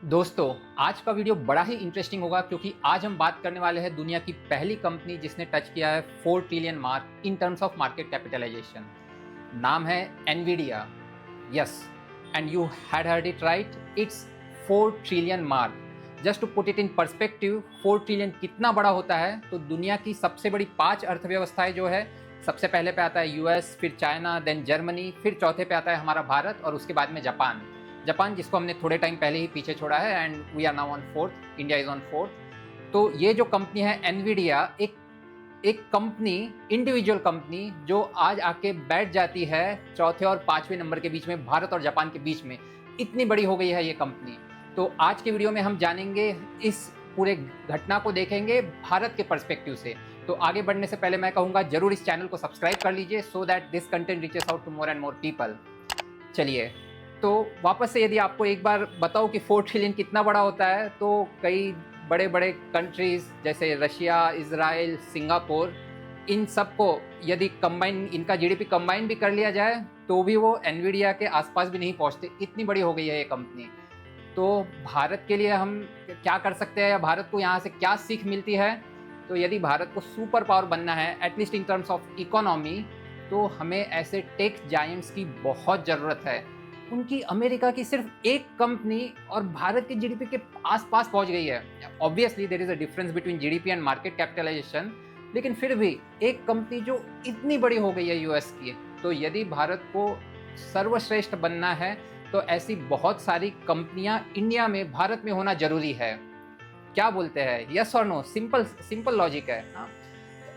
दोस्तों, आज का वीडियो बड़ा ही इंटरेस्टिंग होगा क्योंकि आज हम बात करने वाले हैं दुनिया की पहली कंपनी जिसने टच किया है 4 trillion mark in terms of market capitalization. नाम है Nvidia. Yes, and you had heard it right, it's 4 trillion mark. Just to put it in perspective, 4 trillion कितना बड़ा होता है तो दुनिया की सबसे बड़ी 5 अर्थव्यवस्थाएं जो है, सबसे पहले पे आता है यूएस, फिर चाइना, देन जर्मनी, फिर चौथे पे आता है हमारा भारत और उसके बाद में जापान जिसको हमने थोड़े टाइम पहले ही पीछे छोड़ा है and we are now on fourth, India is on fourth. तो ये जो कंपनी है एनवीडिया, एक कंपनी, इंडिविजुअल कंपनी जो आज आके बैठ जाती है चौथे और पांचवें नंबर के बीच में, भारत और जापान के बीच में। इतनी बड़ी हो गई है ये कंपनी। तो आज के वीडियो में हम जानेंगे, इस पूरे घटना को देखेंगे भारत के पर्सपेक्टिव से। तो आगे बढ़ने से पहले मैं कहूँगा जरूर इस चैनल को सब्सक्राइब कर लीजिए so that this content reaches out to more and more people. चलिए, तो वापस से यदि आपको एक बार बताओ कि 4 ट्रिलियन कितना बड़ा होता है, तो कई बड़े बड़े कंट्रीज़ जैसे रशिया, इजराइल, सिंगापुर, इन सबको यदि कंबाइन, इनका जीडीपी कंबाइन भी कर लिया जाए तो भी वो एनवीडिया के आसपास भी नहीं पहुंचते। इतनी बड़ी हो गई है ये कंपनी। तो भारत के लिए हम क्या कर सकते हैं या भारत को यहाँ से क्या सीख मिलती है? तो यदि भारत को सुपर पावर बनना है at least in terms of economy, तो हमें ऐसे टेक जायंट्स की बहुत ज़रूरत है। उनकी अमेरिका की सिर्फ एक कंपनी और भारत के जीडीपी के आसपास पहुंच गई है। Obviously there is a difference between GDP and market capitalization, लेकिन फिर भी एक कंपनी जो इतनी बड़ी हो गई है यूएस की। तो यदि भारत को सर्वश्रेष्ठ बनना है तो ऐसी बहुत सारी कंपनियां इंडिया में, भारत में होना जरूरी है। क्या बोलते हैं? यस और नो? सिंपल लॉजिक है। हाँ।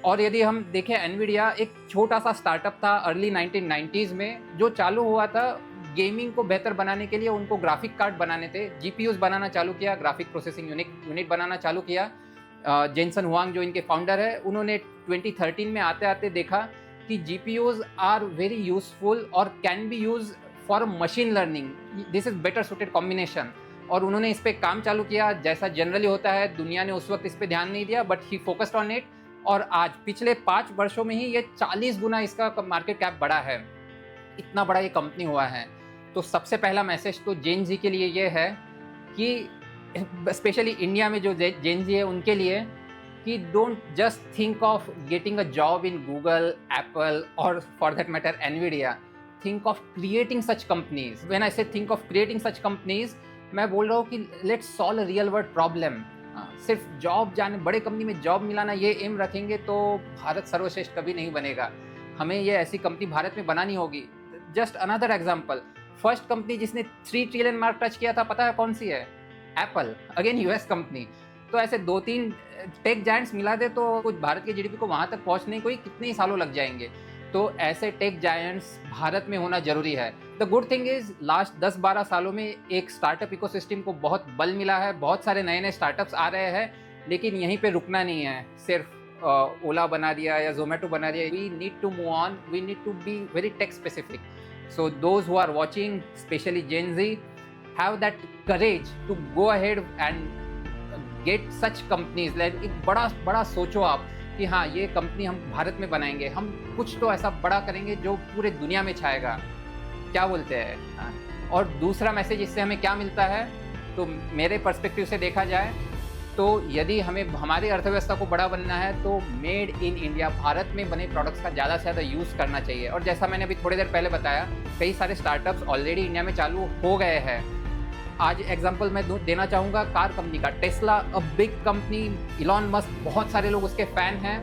और यदि हम देखें, एनवीडिया एक छोटा सा स्टार्टअप था अर्ली 1990s में, जो चालू हुआ था गेमिंग को बेहतर बनाने के लिए। उनको ग्राफिक कार्ड बनाने थे, जीपीयूज बनाना चालू किया, ग्राफिक प्रोसेसिंग यूनिट बनाना चालू किया। जेनसन हुआंग जो इनके फाउंडर है, उन्होंने 2013 में आते आते देखा कि जीपीयूज आर वेरी यूजफुल और can be use for machine learning, this is better suited combination. और उन्होंने इस पर काम चालू किया। जैसा जनरली होता है, दुनिया ने उस वक्त इस पर ध्यान नहीं दिया, but he focused on it. और आज पिछले 5 वर्षों में ही ये 40 गुना इसका मार्केट कैप बढ़ा है। इतना बड़ा ये कंपनी हुआ है। तो सबसे पहला मैसेज तो जेन जी के लिए ये है कि स्पेशली इंडिया में जो जेन जी है उनके लिए, कि don't just think of getting a job in Google, Apple और for that matter Nvidia. Think of creating such companies. When I say think of creating such companies, मैं बोल रहा हूँ कि let's solve a real world problem. सिर्फ job जाने, बड़े company में जॉब मिलाना, ये एम रखेंगे तो भारत सर्वश्रेष्ठ कभी नहीं बनेगा। हमें ये ऐसी कंपनी भारत में बनानी होगी। Just another example, first company जिसने 3 ट्रिलियन मार्क टच किया था, पता है कौन सी है? Apple, again US company. तो ऐसे 2-3 टेक जायंट्स मिला दे तो कुछ भारत के जीडीपी को वहां तक पहुंचने को ही कितने ही सालों लग जाएंगे। तो ऐसे टेक जायंट्स भारत में होना जरूरी है। The good thing is, last 10-12 सालों में एक स्टार्टअप इकोसिस्टम को बहुत बल मिला है। बहुत सारे नए नए स्टार्टअप्स आ रहे हैं, लेकिन यहीं पे रुकना नहीं है। सिर्फ ओला बना दिया या जोमेटो बना दिया। We need to move on, we need to be very tech specific. So those who are watching, especially Gen Z, have that courage to go ahead and get such companies। like एक बड़ा सोचो आप कि हाँ, ये company हम भारत में बनाएंगे, हम कुछ तो ऐसा बड़ा करेंगे जो पूरे दुनिया में छाएगा। क्या बोलते हैं? हाँ। और दूसरा मैसेज इससे हमें क्या मिलता है, तो मेरे पर्सपेक्टिव से देखा जाए तो यदि हमें हमारी अर्थव्यवस्था को बड़ा बनना है तो मेड इन इंडिया, भारत में बने प्रोडक्ट्स का ज़्यादा से ज़्यादा यूज़ करना चाहिए। और जैसा मैंने अभी थोड़ी देर पहले बताया, कई सारे स्टार्टअप्स ऑलरेडी इंडिया में चालू हो गए हैं। आज एग्जांपल मैं देना चाहूँगा कार कंपनी का। Tesla, a big company, Elon Musk, बहुत सारे लोग उसके फ़ैन हैं,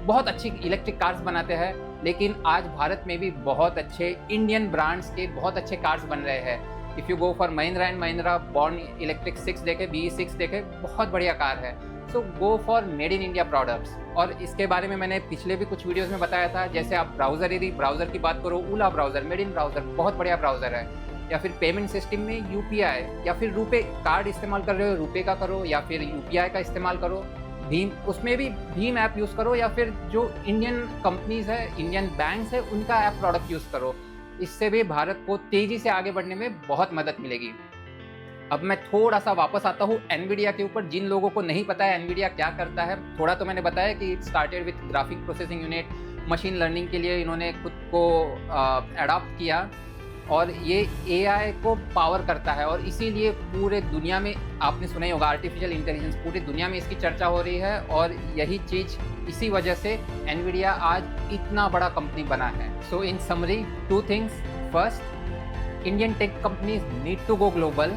बहुत अच्छी इलेक्ट्रिक कार्स बनाते हैं। लेकिन आज भारत में भी बहुत अच्छे इंडियन ब्रांड्स के बहुत अच्छे कार्स बन रहे हैं। If you go for Mahindra and Mahindra, born electric 6 देखे, BE6 देखे, बहुत बढ़िया कार है। So go for made in India products. और इसके बारे में मैंने पिछले भी कुछ वीडियोस में बताया था। जैसे आप ब्राउज़र, यदि ब्राउज़र की बात करो, ओला ब्राउज़र, मेड इन ब्राउज़र, बहुत बढ़िया ब्राउज़र है। या फिर पेमेंट सिस्टम में यूपीआई, या फिर रुपे कार्ड इस्तेमाल कर रहे हो, रुपे का करो, या फिर यूपीआई का इस्तेमाल करो। भीम, उसमें भी भीम ऐप यूज़ करो, या फिर जो इंडियन कंपनीज़ है, इंडियन बैंक्स है, उनका ऐप प्रोडक्ट यूज़ करो। इससे भी भारत को तेज़ी से आगे बढ़ने में बहुत मदद मिलेगी। अब मैं थोड़ा सा वापस आता हूँ एनवीडिया के ऊपर। जिन लोगों को नहीं पता है एनवीडिया क्या करता है, थोड़ा तो मैंने बताया कि it started with graphic processing unit, machine learning के लिए इन्होंने खुद को अडॉप्ट किया। और ये एआई को पावर करता है और इसीलिए पूरे दुनिया में आपने सुना ही होगा आर्टिफिशियल इंटेलिजेंस, पूरी दुनिया में इसकी चर्चा हो रही है और यही चीज़ इसी वजह से एनवीडिया आज इतना बड़ा कंपनी बना है। So in summary, two things. First, Indian tech companies need to go global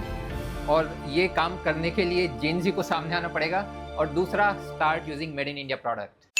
और ये काम करने के लिए जेन ज़ी को सामने आना पड़ेगा। और दूसरा, start using made in India product.